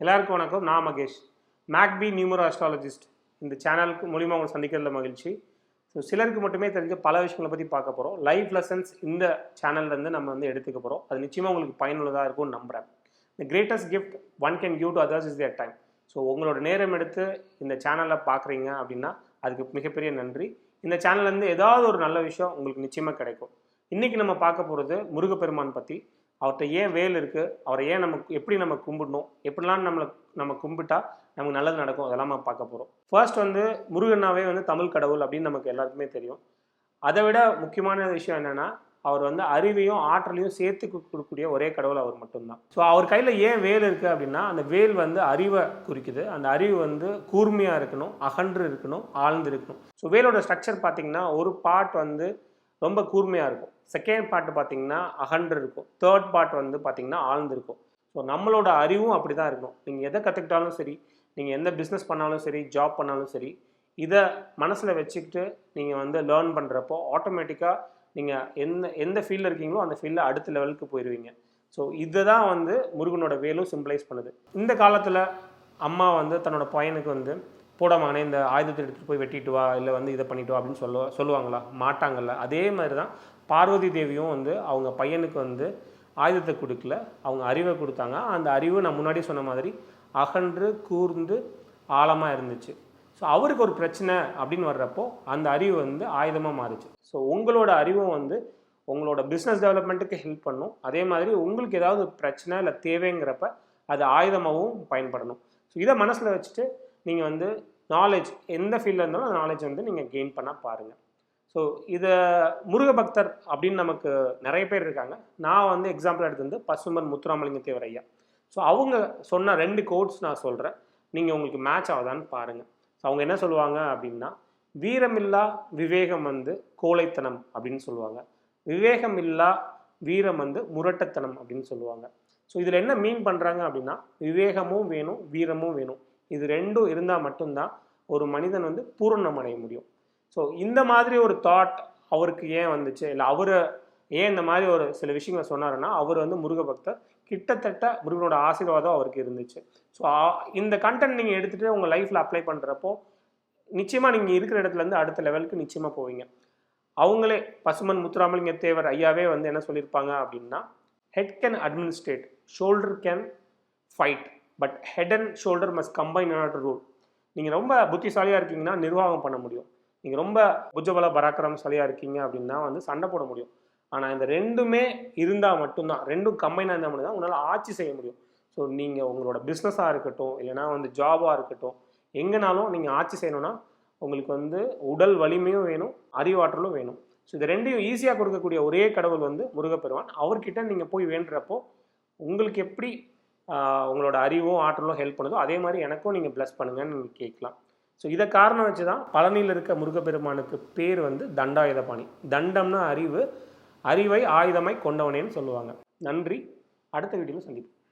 எல்லாருக்கும் வணக்கம். நான் மகேஷ், மேக்பி நியூமரோ அஸ்ட்ராலஜிஸ்ட். இந்த சேனலுக்கு மூலிமா உங்களை சந்திக்கிறதுல மகிழ்ச்சி. ஸோ சிலருக்கு மட்டுமே தெரிஞ்ச பல விஷயங்களை பற்றி பார்க்க போகிறோம். லைஃப் லெசன்ஸ் இந்த சேனல்லேருந்து நம்ம எடுத்துக்க போகிறோம். அது நிச்சயமாக உங்களுக்கு பயனுள்ளதாக இருக்கும்னு நம்புகிறேன். The greatest gift one can give to others is their time. So உங்களோட நேரம் எடுத்து இந்த சேனலை பார்க்குறீங்க அப்படின்னா அதுக்கு மிகப்பெரிய நன்றி. இந்த சேனல்லேருந்து ஏதாவது ஒரு நல்ல விஷயம் உங்களுக்கு நிச்சயமாக கிடைக்கும். இன்றைக்கி நம்ம பார்க்க போகிறது முருகப்பெருமான் பற்றி. அவர்கிட்ட ஏன் வேல் இருக்குது, அவரை ஏன் எப்படி நம்ம கும்பிடணும், எப்படிலாம் நம்ம கும்பிட்டா நமக்கு நல்லது நடக்கும், அதெல்லாம் நம்ம பார்க்க போகிறோம். ஃபர்ஸ்ட் முருகனாவே தமிழ் கடவுள் அப்படின்னு நமக்கு எல்லாருக்குமே தெரியும். அதை விட முக்கியமான விஷயம் என்னென்னா, அவர் அறிவையும் ஆற்றலையும் சேர்த்து கொடுக்கக்கூடிய ஒரே கடவுள் அவர் மட்டும்தான். ஸோ அவர் கையில் ஏன் வேல் இருக்குது அப்படின்னா, அந்த வேல் அறிவை குறிக்குது. அந்த அறிவு கூர்மையாக இருக்கணும், அகன்று இருக்கணும், ஆழ்ந்து இருக்கணும். ஸோ வேலோட ஸ்ட்ரக்சர் பார்த்திங்கன்னா, ஒரு பார்ட் ரொம்ப கூர்மையாக இருக்கும், செகண்ட் பார்ட் பார்த்திங்கன்னா அகன்று இருக்கும், தேர்ட் பார்ட் பார்த்திங்கன்னா ஆழ்ந்து இருக்கும். ஸோ நம்மளோட அறிவும் அப்படி தான் இருக்கணும். நீங்கள் எதை கற்றுக்கிட்டாலும் சரி, நீங்கள் எந்த பிஸ்னஸ் பண்ணாலும் சரி, ஜாப் பண்ணாலும் சரி, இதை மனசில் வச்சுக்கிட்டு நீங்கள் லேர்ன் பண்ணுறப்போ ஆட்டோமேட்டிக்காக நீங்கள் எந்த ஃபீல்டில் இருக்கீங்களோ அந்த ஃபீல்டில் அடுத்த லெவலுக்கு போயிடுவீங்க. ஸோ இதை தான் முருகனோட வேலும் சிம்பிளைஸ் பண்ணுது. இந்த காலத்தில் அம்மா தன்னோட பையனுக்கு போடாமனே இந்த ஆயுதத்தை எடுத்துகிட்டு போய் வெட்டிட்டு வா, இல்லை இதை பண்ணிட்டு வா அப்படின்னு சொல்லுவாங்களா? மாட்டாங்கல்ல. அதே மாதிரி தான் பார்வதி தேவியும் அவங்க பையனுக்கு ஆயுதத்தை கொடுக்கல, அவங்க அறிவை கொடுத்தாங்க. அந்த அறிவு நான் முன்னாடி சொன்ன மாதிரி அகன்று கூர்ந்து ஆழமாக இருந்துச்சு. ஸோ அவருக்கு ஒரு பிரச்சனை அப்படின்னு வர்றப்போ அந்த அறிவு ஆயுதமாக மாறுச்சு. ஸோ உங்களோட அறிவும் உங்களோட பிஸ்னஸ் டெவலப்மெண்ட்டுக்கு ஹெல்ப் பண்ணும். அதே மாதிரி உங்களுக்கு ஏதாவது பிரச்சனை இல்லை தேவைங்கிறப்ப அது ஆயுதமாகவும் பயன்படணும். ஸோ இதை மனசில் வச்சுட்டு நீங்கள் நாலேஜ் எந்த ஃபீல்டில் இருந்தாலும் அந்த நாலேஜ் நீங்கள் கெயின் பண்ண பாருங்கள். ஸோ இதை முருக பக்தர் அப்படின்னு நமக்கு நிறைய பேர் இருக்காங்க. நான் எக்ஸாம்பிள் எடுத்து பசும்பன் முத்துராமலிங்க தேவர் ஐயா. ஸோ அவங்க சொன்ன 2 கோட்ஸ் நான் சொல்கிறேன், நீங்கள் உங்களுக்கு மேட்ச் ஆகுதான்னு பாருங்கள். ஸோ அவங்க என்ன சொல்லுவாங்க அப்படின்னா, வீரமில்லா விவேகம் கோழைத்தனம் அப்படின்னு சொல்லுவாங்க, விவேகம் இல்லா வீரம் முரட்டத்தனம் அப்படின்னு சொல்லுவாங்க. ஸோ இதில் என்ன மீன் பண்ணுறாங்க அப்படின்னா, விவேகமும் வேணும், வீரமும் வேணும். இது 2 இருந்தால் மட்டும்தான் ஒரு மனிதன் பூரணம் அடைய முடியும். ஸோ இந்த மாதிரி ஒரு தாட் அவருக்கு ஏன் வந்துச்சு, இல்லை அவர் ஏன் இந்த மாதிரி ஒரு சில விஷயங்களை சொன்னாருன்னா, அவர் முருக பக்தர், கிட்டத்தட்ட முருகனோட ஆசீர்வாதம் அவருக்கு இருந்துச்சு. ஸோ இந்த கண்டென்ட் நீங்கள் எடுத்துகிட்டு உங்கள் லைஃப்பில் அப்ளை பண்ணுறப்போ நிச்சயமாக நீங்கள் இருக்கிற இடத்துலேருந்து அடுத்த லெவலுக்கு நிச்சயமாக போவீங்க. அவங்களே பசுமன் முத்துராமலிங்க தேவர் ஐயாவே என்ன சொல்லியிருப்பாங்க அப்படின்னா, head can administrate, shoulder can fight, but head and shoulder must combine in order to rule. நீங்கள் ரொம்ப புத்திசாலியாக இருக்கீங்கன்னா நிர்வாகம் பண்ண முடியும். நீங்கள் ரொம்ப புஜபல பராக்கிரமசாலியாக இருக்கீங்க அப்படின்னா சண்டை போட முடியும். ஆனால் இந்த 2மே இருந்தால் மட்டும்தான், 2ம் கம்பைனாக இருந்தால் மட்டும்தான் உங்களால் ஆட்சி செய்ய முடியும். ஸோ நீங்கள் உங்களோட பிஸ்னஸாக இருக்கட்டும், இல்லைனா ஜாபாக இருக்கட்டும், எங்கேனாலும் நீங்கள் ஆட்சி செய்யணும்னா உங்களுக்கு உடல் வலிமையும் வேணும், அறிவாற்றலும் வேணும். ஸோ இது 2யும் ஈஸியாக கொடுக்கக்கூடிய ஒரே கடவுள் முருகப்பெருமான். அவர்கிட்ட நீங்கள் போய் வேண்டுறப்போ உங்களுக்கு எப்படி உங்களோட அறிவும் ஆற்றலும் ஹெல்ப் பண்ணுதோ அதே மாதிரி எனக்கும் நீங்கள் ப்ளஸ் பண்ணுங்கன்னு நீங்கள் கேட்கலாம். ஸோ இதை காரணம் வச்சு தான் பழனியில் இருக்க முருகப்பெருமானுக்கு பேர் தண்டாயுதபாணி. தண்டம்னா அறிவு, அறிவை ஆயுதமாய் கொண்டவனேன்னு சொல்லுவாங்க. நன்றி. அடுத்த வீடியோவில் சந்திப்போம்.